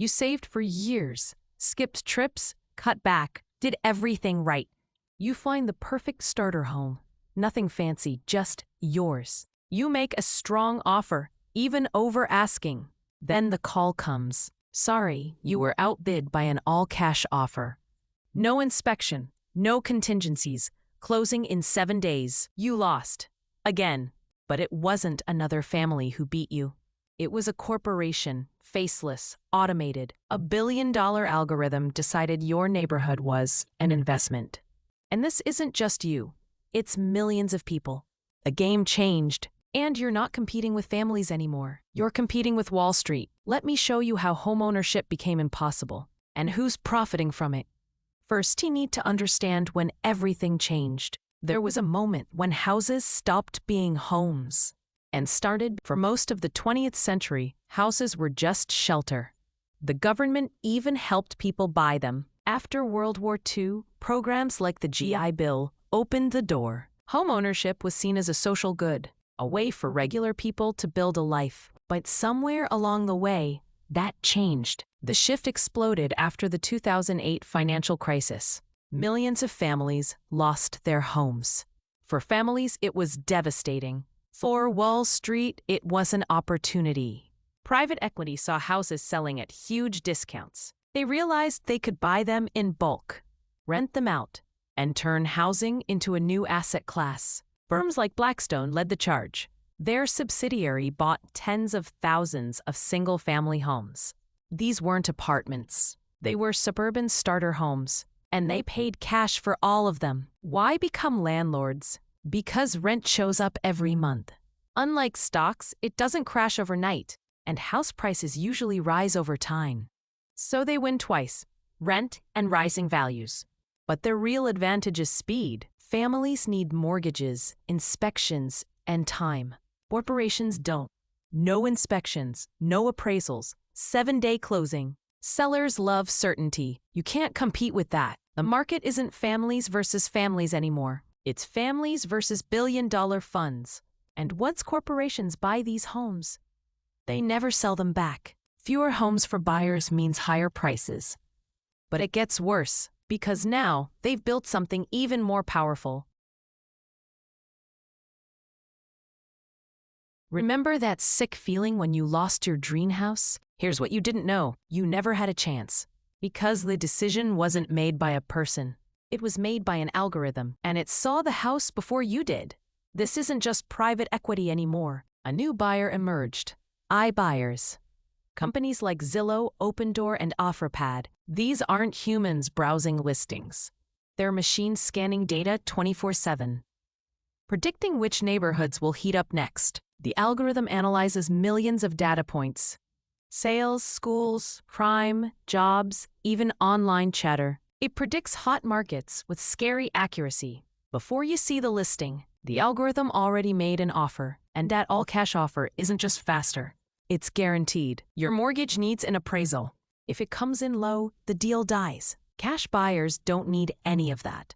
You saved for years, skipped trips, cut back, did everything right. You find the perfect starter home. Nothing fancy, just yours. You make a strong offer, even over asking. Then the call comes. Sorry, you were outbid by an all-cash offer. No inspection, no contingencies, closing in 7 days. You lost. Again. But it wasn't another family who beat you. It was a corporation, faceless, automated. A billion-dollar algorithm decided your neighborhood was an investment. And this isn't just you. It's millions of people. The game changed. And you're not competing with families anymore. You're competing with Wall Street. Let me show you how homeownership became impossible and who's profiting from it. First, you need to understand when everything changed. There was a moment when houses stopped being homes and started. For most of the 20th century, houses were just shelter. The government even helped people buy them. After World War II, programs like the GI Bill opened the door. Homeownership was seen as a social good, a way for regular people to build a life. But somewhere along the way, that changed. The shift exploded after the 2008 financial crisis. Millions of families lost their homes. For families, it was devastating. For Wall Street, it was an opportunity. Private equity saw houses selling at huge discounts. They realized they could buy them in bulk, rent them out, and turn housing into a new asset class. Firms like Blackstone led the charge. Their subsidiary bought tens of thousands of single-family homes. These weren't apartments. They were suburban starter homes, and they paid cash for all of them. Why become landlords? Because rent shows up every month. Unlike stocks, it doesn't crash overnight, and house prices usually rise over time. So they win twice, rent and rising values. But their real advantage is speed. Families need mortgages, inspections, and time. Corporations don't. No inspections, no appraisals, 7-day closing. Sellers love certainty. You can't compete with that. The market isn't families versus families anymore. It's families versus billion-dollar funds. And once corporations buy these homes, they never sell them back. Fewer homes for buyers means higher prices. But it gets worse, because now they've built something even more powerful. Remember that sick feeling when you lost your dream house? Here's what you didn't know. You never had a chance. Because the decision wasn't made by a person. It was made by an algorithm, and it saw the house before you did. This isn't just private equity anymore. A new buyer emerged. iBuyers. Companies like Zillow, Opendoor, and OfferPad. These aren't humans browsing listings. They're machines scanning data 24/7. Predicting which neighborhoods will heat up next. The algorithm analyzes millions of data points. Sales, schools, crime, jobs, even online chatter. It predicts hot markets with scary accuracy. Before you see the listing, the algorithm already made an offer, and that all-cash offer isn't just faster. It's guaranteed. Your mortgage needs an appraisal. If it comes in low, the deal dies. Cash buyers don't need any of that.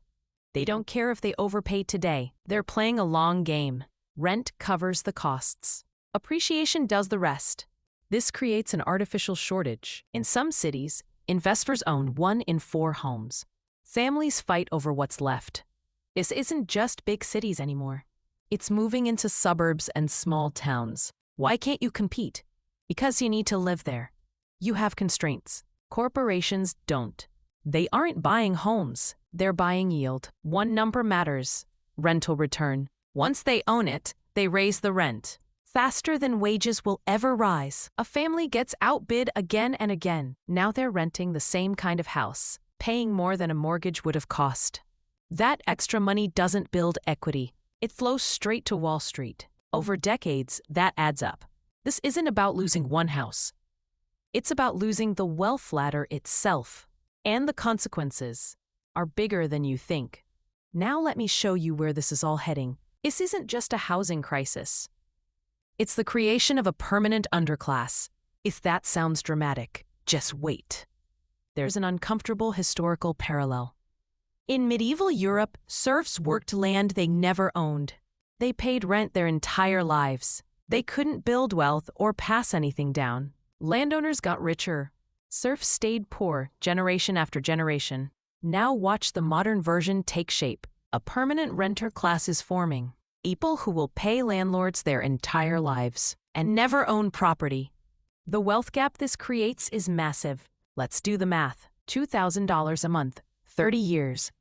They don't care if they overpay today. They're playing a long game. Rent covers the costs. Appreciation does the rest. This creates an artificial shortage. In some cities, investors own 1 in 4 homes. Families fight over what's left. This isn't just big cities anymore. It's moving into suburbs and small towns. Why can't you compete? Because you need to live there. You have constraints. Corporations don't. They aren't buying homes. They're buying yield. One number matters: rental return. Once they own it, they raise the rent. Faster than wages will ever rise. A family gets outbid again and again. Now they're renting the same kind of house, paying more than a mortgage would have cost. That extra money doesn't build equity. It flows straight to Wall Street. Over decades, that adds up. This isn't about losing one house. It's about losing the wealth ladder itself. And the consequences are bigger than you think. Now let me show you where this is all heading. This isn't just a housing crisis. It's the creation of a permanent underclass. If that sounds dramatic, just wait. There's an uncomfortable historical parallel. In medieval Europe, serfs worked land they never owned. They paid rent their entire lives. They couldn't build wealth or pass anything down. Landowners got richer. Serfs stayed poor generation after generation. Now watch the modern version take shape. A permanent renter class is forming. People who will pay landlords their entire lives and never own property. The wealth gap this creates is massive. Let's do the math. $2,000 a month, 30 years.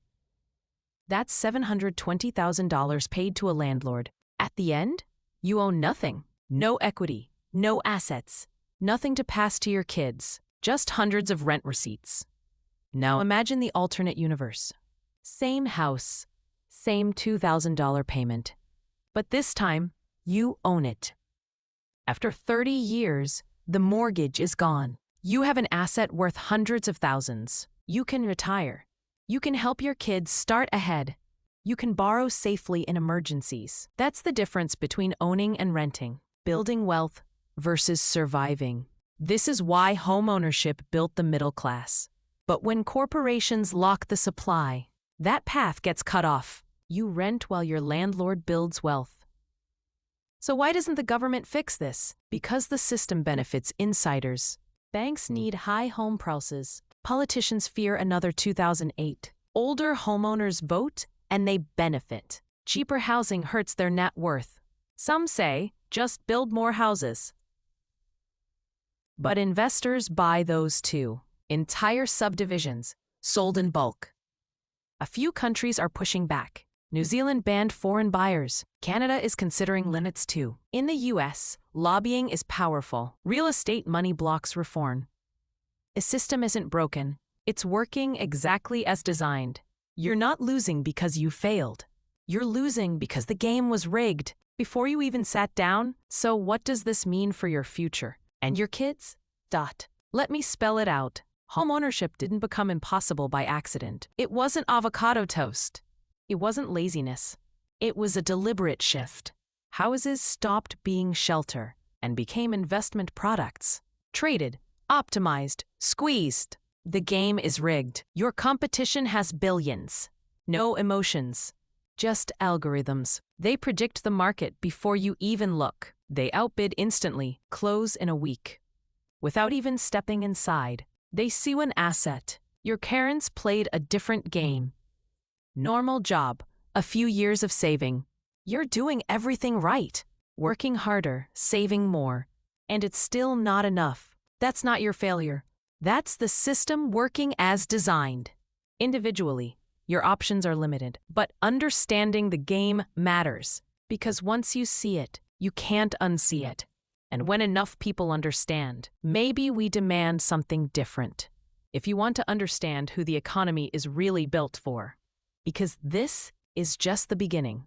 That's $720,000 paid to a landlord. At the end, you own nothing. No equity, no assets, nothing to pass to your kids, just hundreds of rent receipts. Now imagine the alternate universe. Same house, same $2,000 payment. But this time, you own it. After 30 years, the mortgage is gone. You have an asset worth hundreds of thousands. You can retire. You can help your kids start ahead. You can borrow safely in emergencies. That's the difference between owning and renting. Building wealth versus surviving. This is why homeownership built the middle class. But when corporations lock the supply, that path gets cut off. You rent while your landlord builds wealth. So why doesn't the government fix this? Because the system benefits insiders. Banks need high home prices. Politicians fear another 2008. Older homeowners vote and they benefit. Cheaper housing hurts their net worth. Some say, just build more houses. But investors buy those too. Entire subdivisions, sold in bulk. A few countries are pushing back. New Zealand banned foreign buyers. Canada is considering limits too. In the US, lobbying is powerful. Real estate money blocks reform. A system isn't broken. It's working exactly as designed. You're not losing because you failed. You're losing because the game was rigged before you even sat down. So what does this mean for your future? And your kids? Let me spell it out. Homeownership didn't become impossible by accident. It wasn't avocado toast. It wasn't laziness. It was a deliberate shift. Houses stopped being shelter and became investment products. Traded, optimized, squeezed. The game is rigged. Your competition has billions. No emotions. Just algorithms. They predict the market before you even look. They outbid instantly, close in a week. Without even stepping inside, they see an asset. Your parents played a different game. Normal job, a few years of saving. You're doing everything right. Working harder, saving more. And it's still not enough. That's not your failure. That's the system working as designed. Individually, your options are limited. But understanding the game matters. Because once you see it, you can't unsee it. And when enough people understand, maybe we demand something different. If you want to understand who the economy is really built for. Because this is just the beginning.